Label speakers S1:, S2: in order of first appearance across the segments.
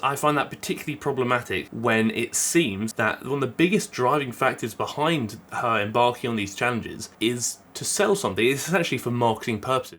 S1: I find that particularly problematic when it seems that one of the biggest driving factors behind her embarking on these challenges is to sell something. It's essentially for marketing purposes.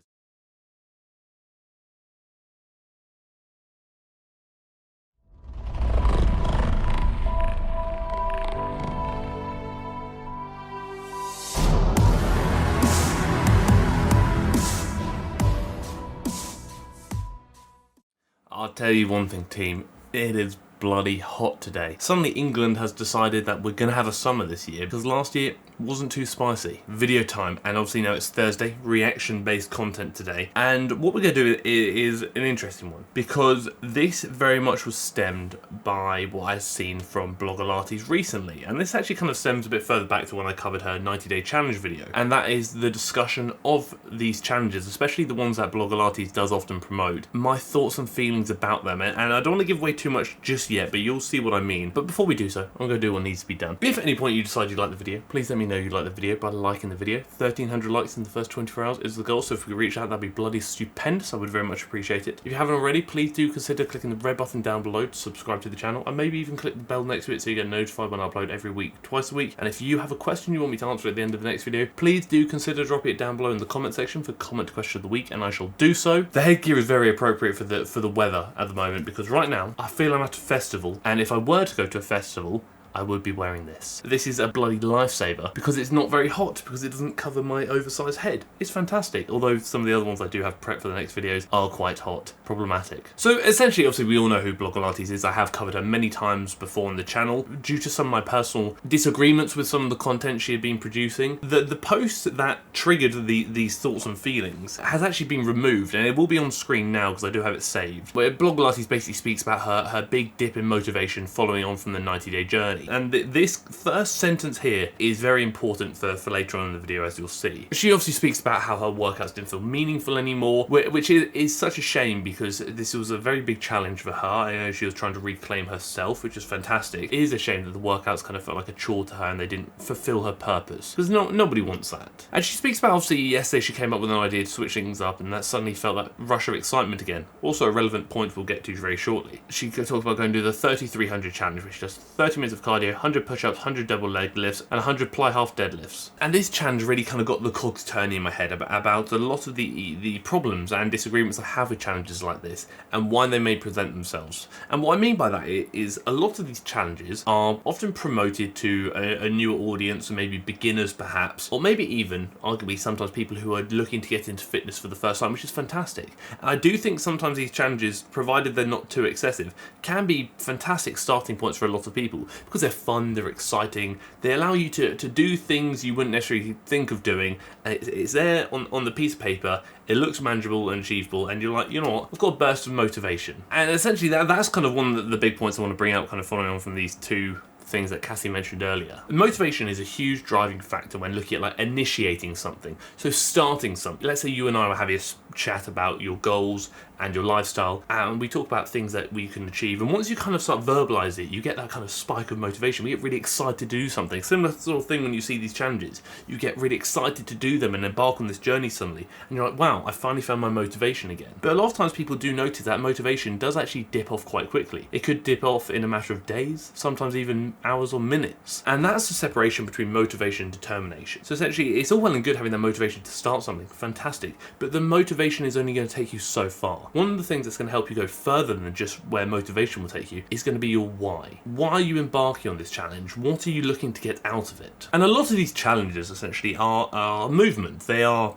S1: I'll tell you one thing, team, it is bloody hot today. Suddenly England has decided that we're going to have a summer this year because last year wasn't too spicy. Video time, and obviously now it's Thursday, reaction-based content today. And what we're going to do is an interesting one because this very much was stemmed by what I've seen from Blogilates recently. And this actually kind of stems a bit further back to when I covered her 90-day challenge video. And that is the discussion of these challenges, especially the ones that Blogilates does often promote. My thoughts and feelings about them. And I don't want to give away too much just yet, but you'll see what I mean. But before we do so, I'm going to do what needs to be done. If at any point you decide you like the video, please let me know you like the video by liking the video. 1,300 likes in the first 24 hours is the goal, so if we could reach that, that'd be bloody stupendous. I would very much appreciate it. If you haven't already, please do consider clicking the red button down below to subscribe to the channel, and maybe even click the bell next to it so you get notified when I upload every week, twice a week. And if you have a question you want me to answer at the end of the next video, please do consider dropping it down below in the comment section for comment question of the week, and I shall do so. The headgear is very appropriate for the weather at the moment, because right now I feel I'm at a festival, and if I were to go to a festival, I would be wearing this. This is a bloody lifesaver because it's not very hot, because it doesn't cover my oversized head. It's fantastic, although some of the other ones I do have prepped for the next videos are quite hot. Problematic. So essentially, obviously, we all know who Blogilates is. I have covered her many times before on the channel. Due to some of my personal disagreements with some of the content she had been producing, the post that triggered these thoughts and feelings has actually been removed, and it will be on screen now because I do have it saved. Where Blogilates basically speaks about her big dip in motivation following on from the 90-day journey. And this first sentence here is very important for later on in the video, as you'll see. She obviously speaks about how her workouts didn't feel meaningful anymore, which is such a shame because this was a very big challenge for her. I know she was trying to reclaim herself, which is fantastic. It is a shame that the workouts kind of felt like a chore to her and they didn't fulfill her purpose, because nobody wants that. And she speaks about, obviously, yesterday she came up with an idea to switch things up, and that suddenly felt that rush of excitement again. Also a relevant point we'll get to very shortly. She talks about going to do the 3300 challenge, which does 30 minutes of cardio, 100 push-ups, 100 double leg lifts, and 100 ply half deadlifts. And this challenge really kind of got the cogs turning in my head about a lot of the problems and disagreements I have with challenges like this, and why they may present themselves. And what I mean by that is a lot of these challenges are often promoted to a newer audience, or maybe beginners perhaps, or maybe even, arguably, sometimes people who are looking to get into fitness for the first time, which is fantastic. And I do think sometimes these challenges, provided they're not too excessive, can be fantastic starting points for a lot of people, because they're fun, they're exciting, they allow you to do things you wouldn't necessarily think of doing, and it's there on the piece of paper, it looks manageable and achievable, and you're like, you know what, I've got a burst of motivation. And essentially that's kind of one of the big points I want to bring out, kind of following on from these two things that Cassey mentioned earlier. Motivation is a huge driving factor when looking at like initiating something. So starting something. Let's say you and I were having a chat about your goals and your lifestyle, and we talk about things that we can achieve, and once you kind of start verbalize it, you get that kind of spike of motivation. We get really excited to do something. Similar sort of thing when you see these challenges. You get really excited to do them and embark on this journey suddenly, and you're like, wow, I finally found my motivation again. But a lot of times people do notice that motivation does actually dip off quite quickly. It could dip off in a matter of days, sometimes even hours or minutes. And that's the separation between motivation and determination. So essentially, it's all well and good having that motivation to start something, fantastic, but the motivation is only going to take you so far. One of the things that's going to help you go further than just where motivation will take you is going to be your why. Why are you embarking on this challenge? What are you looking to get out of it? And a lot of these challenges essentially are movement. They are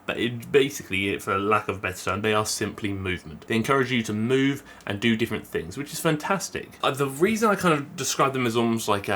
S1: basically, for lack of a better term, they are simply movement. They encourage you to move and do different things, which is fantastic. The reason I kind of describe them as almost like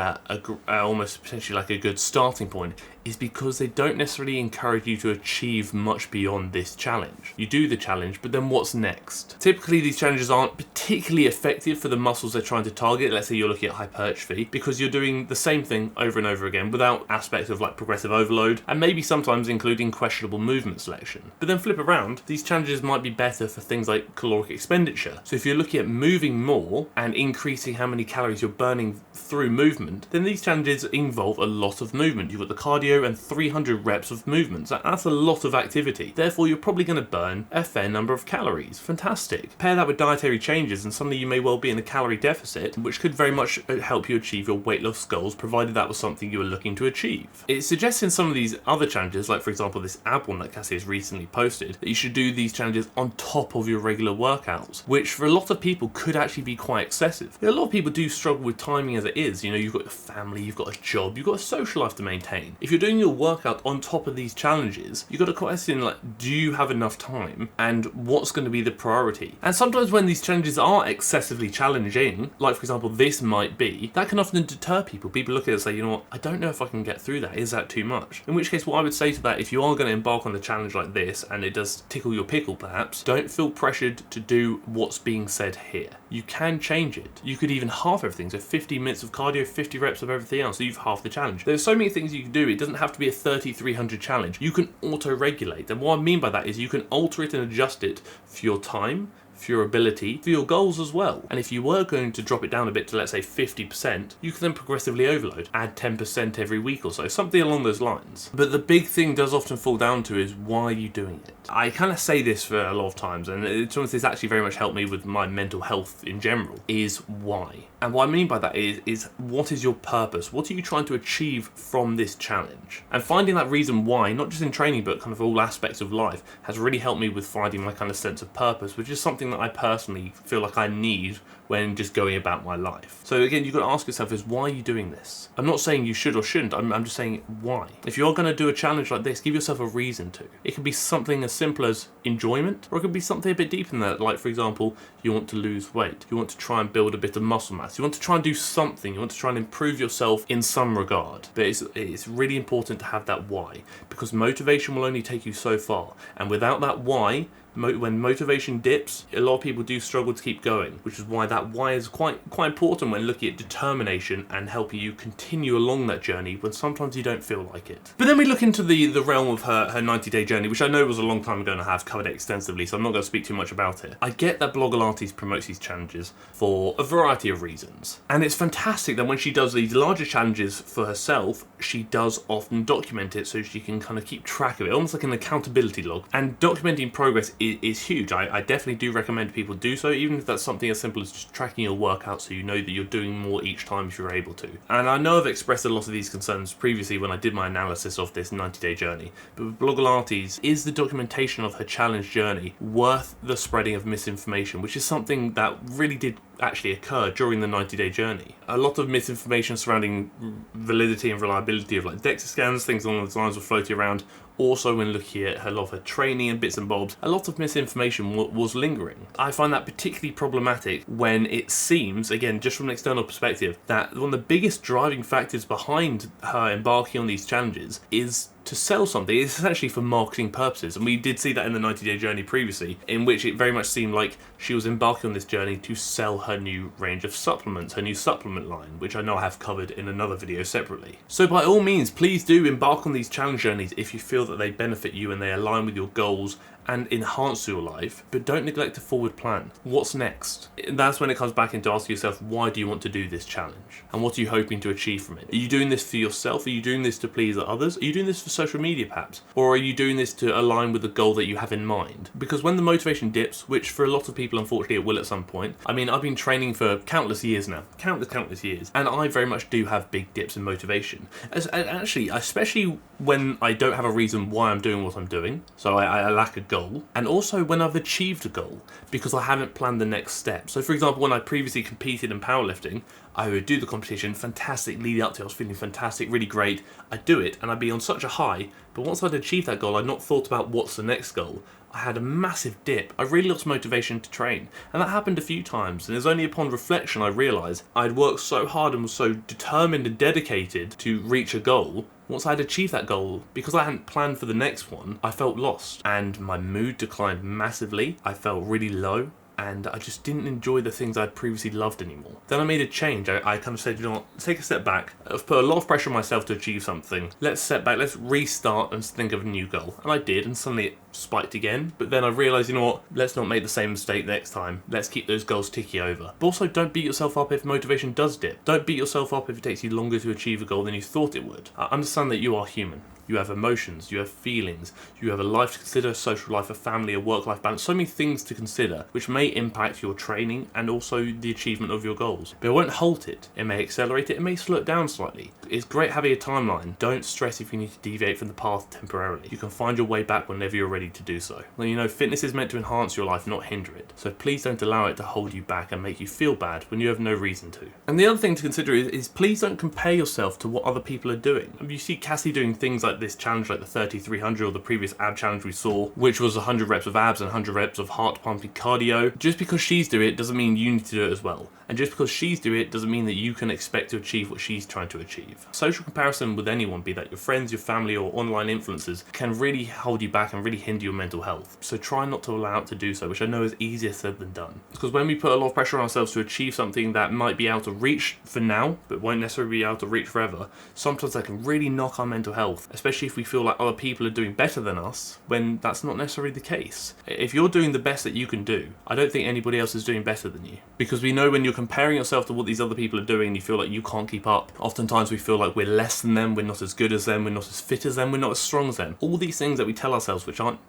S1: almost potentially like a good starting point is because they don't necessarily encourage you to achieve much beyond this challenge. You do the challenge, but then what's next? Typically, these challenges aren't particularly effective for the muscles they're trying to target. Let's say you're looking at hypertrophy, because you're doing the same thing over and over again without aspects of like progressive overload, and maybe sometimes including questionable movement selection. But then flip around, these challenges might be better for things like caloric expenditure. So if you're looking at moving more and increasing how many calories you're burning through movement, then these challenges involve a lot of movement. You've got the cardio, cardio and 300 reps of movements. That's a lot of activity. Therefore, you're probably going to burn a fair number of calories. Fantastic. Pair that with dietary changes and suddenly you may well be in a calorie deficit, which could very much help you achieve your weight loss goals, provided that was something you were looking to achieve. It suggests in some of these other challenges, like for example this ab one that Cassey has recently posted, that you should do these challenges on top of your regular workouts, which for a lot of people could actually be quite excessive. A lot of people do struggle with timing as it is. You know, you've got your family, you've got a job, you've got a social life to maintain. If you're doing your workout on top of these challenges, you've got to question, like, do you have enough time and what's going to be the priority? And sometimes when these challenges are excessively challenging, like for example this might be, that can often deter people. People look at it and say, you know what, I don't know if I can get through that. Is that too much? In which case, what I would say to that, if you are going to embark on a challenge like this and it does tickle your pickle perhaps, don't feel pressured to do what's being said here. You can change it. You could even half everything. So 50 minutes of cardio, 50 reps of everything else. So you've halved the challenge. There's so many things you can do. It doesn't have to be a 30-300 challenge. You can auto-regulate. And what I mean by that is you can alter it and adjust it for your time, for your ability, for your goals as well. And if you were going to drop it down a bit to, let's say, 50%, you can then progressively overload, add 10% every week or so, something along those lines. But the big thing does often fall down to is, why are you doing it? I kind of say this for a lot of times, and it's something that's actually very much helped me with my mental health in general, is why. And what I mean by that is what is your purpose? What are you trying to achieve from this challenge? And finding that reason why, not just in training, but kind of all aspects of life, has really helped me with finding my kind of sense of purpose, which is something that I personally feel like I need when just going about my life. So again, you've got to ask yourself is, why are you doing this? I'm not saying you should or shouldn't, I'm just saying why. If you're going to do a challenge like this, give yourself a reason to. It could be something as simple as enjoyment, or it could be something a bit deeper than that, like for example, you want to lose weight, you want to try and build a bit of muscle mass, you want to try and do something, you want to try and improve yourself in some regard. But it's really important to have that why, because motivation will only take you so far, and without that why, when motivation dips, a lot of people do struggle to keep going, which is why that why is quite important when looking at determination and helping you continue along that journey when sometimes you don't feel like it. But then we look into the realm of her 90-day journey, which I know was a long time ago and I have covered it extensively, so I'm not going to speak too much about it. I get that Blogilates promotes these challenges for a variety of reasons, and it's fantastic that when she does these larger challenges for herself, she does often document it so she can kind of keep track of it, almost like an accountability log. And documenting progress is huge. I definitely do recommend people do so, even if that's something as simple as just tracking your workout so you know that you're doing more each time if you're able to. And I know I've expressed a lot of these concerns previously when I did my analysis of this 90-day journey, but with Blogilates, is the documentation of her challenge journey worth the spreading of misinformation, which is something that really did actually occur during the 90-day journey. A lot of misinformation surrounding validity and reliability of like DEXA scans, things along those lines were floating around. Also, when looking at a lot of her training and bits and bobs, a lot of misinformation was lingering. I find that particularly problematic when it seems, again, just from an external perspective, that one of the biggest driving factors behind her embarking on these challenges is to sell something. It's essentially for marketing purposes, and we did see that in the 90-day journey previously, in which it very much seemed like she was embarking on this journey to sell her new range of supplements, her new supplement line, which I know I have covered in another video separately. So by all means, please do embark on these challenge journeys if you feel that they benefit you and they align with your goals and enhance your life, but don't neglect a forward plan. What's next? That's when it comes back into asking yourself, why do you want to do this challenge? And what are you hoping to achieve from it? Are you doing this for yourself? Are you doing this to please others? Are you doing this for social media perhaps? Or are you doing this to align with the goal that you have in mind? Because when the motivation dips, which for a lot of people unfortunately it will at some point, I mean, I've been training for countless years now, countless years, and I very much do have big dips in motivation. Actually, especially when I don't have a reason why I'm doing what I'm doing, so I lack a goal, and also when I've achieved a goal because I haven't planned the next step. So for example, when I previously competed in powerlifting, I would do the competition, fantastic, lead up to it, I was feeling fantastic, really great, I'd do it and I'd be on such a high, but once I'd achieved that goal, I'd not thought about what's the next goal. I had a massive dip. I really lost motivation to train, and that happened a few times, and it was only upon reflection I realised I'd worked so hard and was so determined and dedicated to reach a goal. Once I'd achieved that goal, because I hadn't planned for the next one, I felt lost, and my mood declined massively. I felt really low, and I just didn't enjoy the things I'd previously loved anymore. Then I made a change. I kind of said, you know what, take a step back. I've put a lot of pressure on myself to achieve something. Let's step back, let's restart and think of a new goal. And I did, and suddenly it spiked again, but then I realised, you know what, let's not make the same mistake next time. Let's keep those goals ticking over. But also, don't beat yourself up if motivation does dip. Don't beat yourself up if it takes you longer to achieve a goal than you thought it would. I understand that you are human. You have emotions, you have feelings, you have a life to consider, a social life, a family, a work-life balance, so many things to consider which may impact your training and also the achievement of your goals. But it won't halt it. It may accelerate it, it may slow it down slightly. It's great having a timeline. Don't stress if you need to deviate from the path temporarily. You can find your way back whenever you're ready to do so. Well, you know, fitness is meant to enhance your life, not hinder it. So please don't allow it to hold you back and make you feel bad when you have no reason to. And the other thing to consider is please don't compare yourself to what other people are doing. You see Cassey doing things like this challenge, like the 3300 or the previous ab challenge we saw, which was 100 reps of abs and 100 reps of heart pumping cardio. Just because she's doing it doesn't mean you need to do it as well. And just because she's doing it doesn't mean that you can expect to achieve what she's trying to achieve. Social comparison with anyone, be that your friends, your family, or online influencers, can really hold you back and really hinder your mental health. So try not to allow it to do so, which I know is easier said than done. Because when we put a lot of pressure on ourselves to achieve something that might be out of reach for now, but won't necessarily be out of reach forever, sometimes that can really knock our mental health, especially if we feel like other people are doing better than us, when that's not necessarily the case. If you're doing the best that you can do, I don't think anybody else is doing better than you. Because we know when you're comparing yourself to what these other people are doing, you feel like you can't keep up. Oftentimes we feel like we're less than them, we're not as good as them, we're not as fit as them, we're not as strong as them. All these things that we tell ourselves which aren't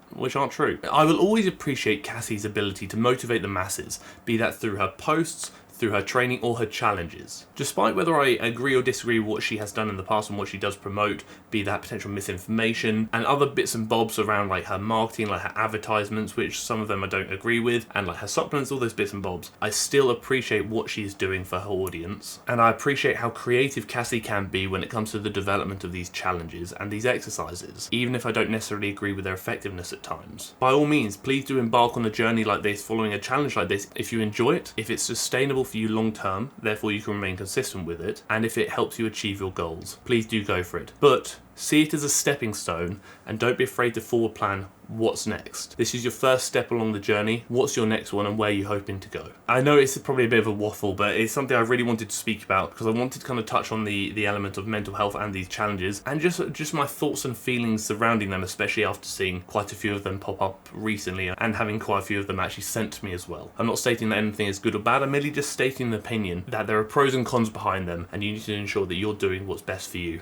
S1: true. I will always appreciate Cassey's ability to motivate the masses, be that through her posts, through her training or her challenges. Despite whether I agree or disagree with what she has done in the past and what she does promote, be that potential misinformation and other bits and bobs around like her marketing, like her advertisements, which some of them I don't agree with, and like her supplements, all those bits and bobs, I still appreciate what she's doing for her audience. And I appreciate how creative Cassey can be when it comes to the development of these challenges and these exercises, even if I don't necessarily agree with their effectiveness at times. By all means, please do embark on a journey like this, following a challenge like this, if you enjoy it, if it's sustainable for you long term, therefore you can remain consistent with it, and if it helps you achieve your goals, please do go for it. But see it as a stepping stone and don't be afraid to forward plan what's next. This is your first step along the journey. What's your next one and where are you hoping to go? I know it's probably a bit of a waffle, but it's something I really wanted to speak about because I wanted to kind of touch on the element of mental health and these challenges and just my thoughts and feelings surrounding them, especially after seeing quite a few of them pop up recently and having quite a few of them actually sent to me as well. I'm not stating that anything is good or bad, I'm merely just stating the opinion that there are pros and cons behind them and you need to ensure that you're doing what's best for you.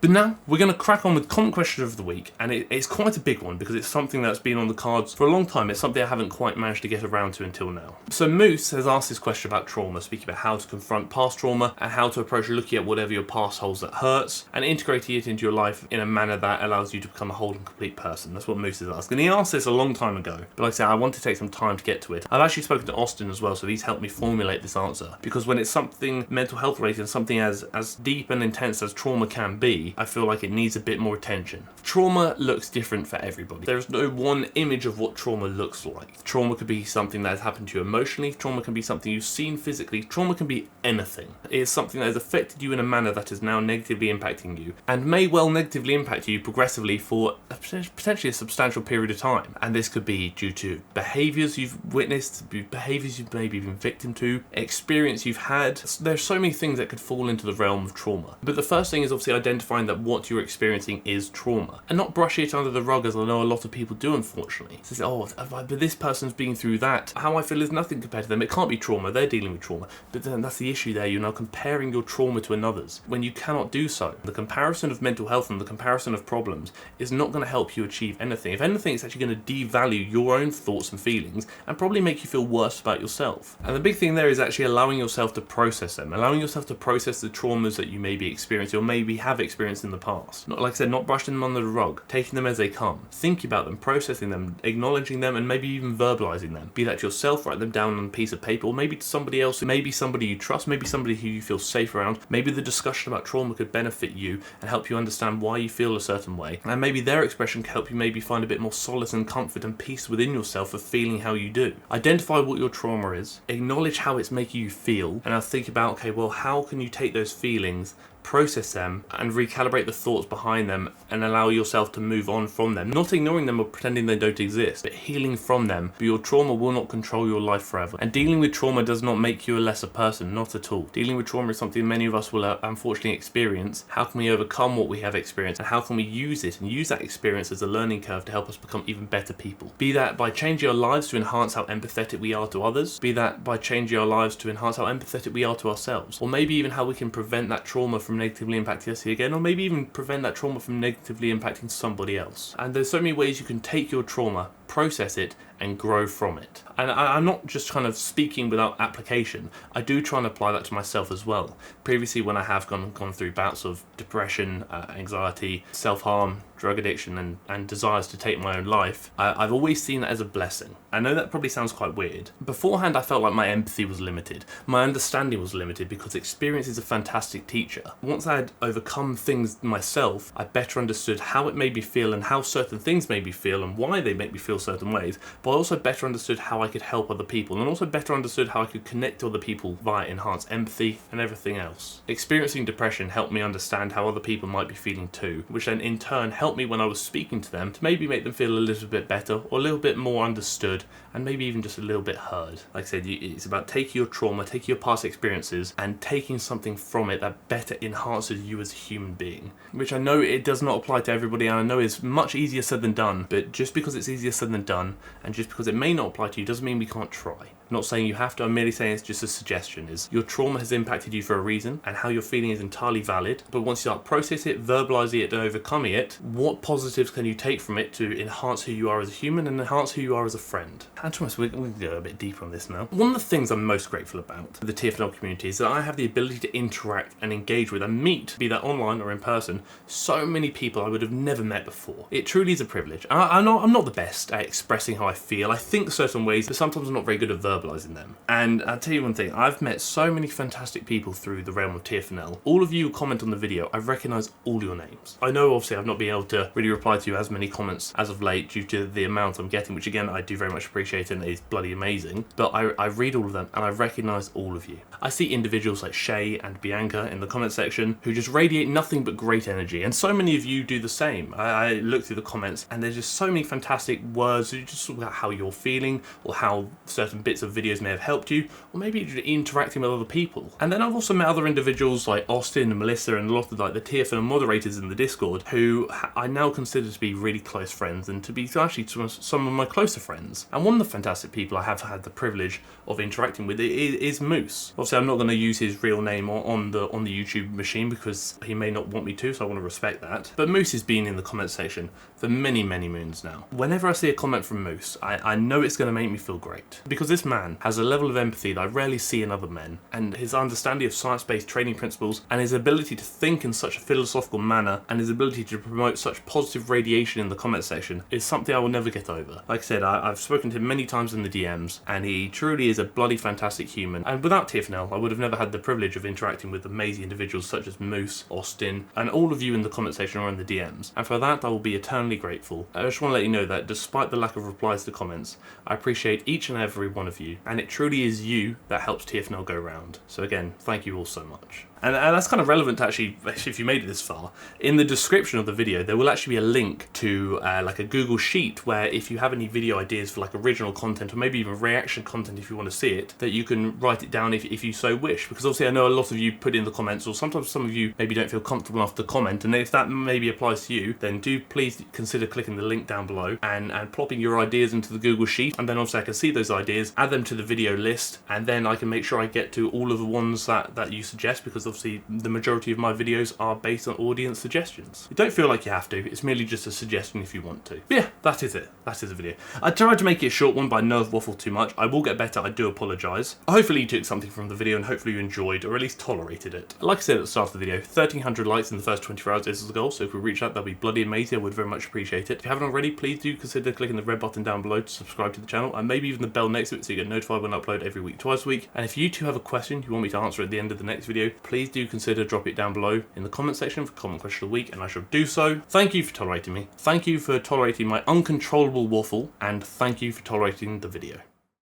S1: But now we're going to crack on with comment question of the week, and it's quite a big one because it's something that's been on the cards for a long time. It's something I haven't quite managed to get around to until now. So Moose has asked this question about trauma, speaking about how to confront past trauma and how to approach looking at whatever your past holds that hurts and integrating it into your life in a manner that allows you to become a whole and complete person. That's what Moose is asking. He asked this a long time ago, but like I said, I want to take some time to get to it. I've actually spoken to Austin as well, so he's helped me formulate this answer, because when it's something mental health related, something as deep and intense as trauma can be, I feel like it needs a bit more attention. Trauma looks different for everybody. There is no one image of what trauma looks like. Trauma could be something that has happened to you emotionally. Trauma can be something you've seen physically. Trauma can be anything. It is something that has affected you in a manner that is now negatively impacting you and may well negatively impact you progressively for potentially a substantial period of time. And this could be due to behaviours you've witnessed, behaviours you've maybe been victim to, experience you've had. There's so many things that could fall into the realm of trauma. But the first thing is obviously identifying that what you're experiencing is trauma and not brushing it under the rug, as I know a lot of people do, unfortunately. So, oh, but this person's been through that. How I feel is nothing compared to them. It can't be trauma. They're dealing with trauma. But then that's the issue there. You're now comparing your trauma to another's when you cannot do so. The comparison of mental health and the comparison of problems is not going to help you achieve anything. If anything, it's actually going to devalue your own thoughts and feelings and probably make you feel worse about yourself. And the big thing there is actually allowing yourself to process them, allowing yourself to process the traumas that you may be experiencing or maybe have experienced in the past. Not, like I said, not brushing them under the rug, taking them as they come, thinking about them, processing them, acknowledging them, and maybe even verbalizing them. Be that yourself, write them down on a piece of paper, or maybe to somebody else, maybe somebody you trust, maybe somebody who you feel safe around. Maybe the discussion about trauma could benefit you and help you understand why you feel a certain way. And maybe their expression can help you maybe find a bit more solace and comfort and peace within yourself of feeling how you do. Identify what your trauma is, acknowledge how it's making you feel, and now think about, okay, well, how can you take those feelings, process them and recalibrate the thoughts behind them and allow yourself to move on from them. Not ignoring them or pretending they don't exist, but healing from them. But your trauma will not control your life forever. And dealing with trauma does not make you a lesser person, not at all. Dealing with trauma is something many of us will unfortunately experience. How can we overcome what we have experienced, and how can we use it and use that experience as a learning curve to help us become even better people? Be that by changing our lives to enhance how empathetic we are to others, be that by changing our lives to enhance how empathetic we are to ourselves, or maybe even how we can prevent that trauma from negatively impacting us again, or maybe even prevent that trauma from negatively impacting somebody else. And there's so many ways you can take your trauma, process it, and grow from it. And I'm not just kind of speaking without application. I do try and apply that to myself as well. Previously, when I have gone through bouts of depression, anxiety, self-harm, drug addiction, and desires to take my own life, I've always seen that as a blessing. I know that probably sounds quite weird. Beforehand, I felt like my empathy was limited. My understanding was limited because experience is a fantastic teacher. Once I had overcome things myself, I better understood how it made me feel and how certain things made me feel and why they make me feel certain ways. But I also better understood how I could help other people, and also better understood how I could connect to other people via enhanced empathy and everything else. Experiencing depression helped me understand how other people might be feeling too, which then in turn helped me when I was speaking to them to maybe make them feel a little bit better or a little bit more understood, and maybe even just a little bit heard. Like I said, it's about taking your trauma, taking your past experiences, and taking something from it that better enhances you as a human being. Which I know it does not apply to everybody, and I know it's much easier said than done, but just because it's easier said than done, and just because it may not apply to you, doesn't mean we can't try. I'm not saying you have to, I'm merely saying it's just a suggestion. Is your trauma has impacted you for a reason, and how you're feeling is entirely valid, but once you start processing it, verbalizing it, and overcoming it, what positives can you take from it to enhance who you are as a human and enhance who you are as a friend? And to us, we're going to go a bit deeper on this now. One of the things I'm most grateful about the TFNL community is that I have the ability to interact and engage with and meet, be that online or in person, so many people I would have never met before. It truly is a privilege. I'm not the best at expressing how I feel. I think certain ways, but sometimes I'm not very good at verbalizing them. And I'll tell you one thing, I've met so many fantastic people through the realm of TFNL. All of you who comment on the video, I've recognised all your names. I know obviously I've not been able to really reply to as many comments as of late due to the amount I'm getting, which again I do very much appreciate and is bloody amazing, but I read all of them and I recognise all of you. I see individuals like Shay and Bianca in the comment section who just radiate nothing but great energy, and so many of you do the same. I look through the comments and there's just so many fantastic words just talk about how you're feeling or how certain bits of videos may have helped you, or maybe you're just interacting with other people. And then I've also met other individuals like Austin and Melissa and a lot of like the TFNL moderators in the Discord who I now consider to be really close friends and to be actually some of my closer friends. And one of the fantastic people I have had the privilege of interacting with is Moose. Obviously I'm not going to use his real name on the YouTube machine because he may not want me to, so I want to respect that. But Moose has been in the comment section for many moons now. Whenever I see a comment from Moose, I know it's going to make me feel great, because this man has a level of empathy that I rarely see in other men, and his understanding of science-based training principles and his ability to think in such a philosophical manner and his ability to promote such positive radiation in the comment section is something I will never get over. Like I said, I've spoken to him many times in the DMs, and he truly is a bloody fantastic human, and without TFNL I would have never had the privilege of interacting with amazing individuals such as Moose, Austin, and all of you in the comment section or in the DMs, and for that I will be eternally grateful. I just want to let you know that despite the lack of replies to comments, I appreciate each and every one of you, and it truly is you that helps TFNL go round. So again, thank you all so much. And that's kind of relevant to actually, if you made it this far, in the description of the video there will actually be a link to like a Google Sheet where if you have any video ideas for like original content or maybe even reaction content if you want to see it, that you can write it down if you so wish. Because obviously I know a lot of you put in the comments, or sometimes some of you maybe don't feel comfortable enough to comment, and if that maybe applies to you, then do please consider clicking the link down below and plopping your ideas into the Google Sheet, and then obviously I can see those ideas, add them to the video list, and then I can make sure I get to all of the ones that you suggest, because obviously the majority of my videos are based on audience suggestions. You don't feel like you have to, it's merely just a suggestion if you want to. But yeah, that is it. That is the video. I tried to make it a short one, but I know I've waffled too much. I will get better, I do apologise. Hopefully you took something from the video and hopefully you enjoyed, or at least tolerated it. Like I said at the start of the video, 1,300 likes in the first 24 hours is the goal, so if we reach that, that'll be bloody amazing. I would very much appreciate it. If you haven't already, please do consider clicking the red button down below to subscribe to the channel, and maybe even the bell next to it so you get notified when I upload every week, twice a week. And if you two have a question you want me to answer at the end of the next video, please do consider drop it down below in the comment section for comment question of the week, and I shall do so. Thank you for tolerating me. Thank you for tolerating my uncontrollable waffle, and thank you for tolerating the video.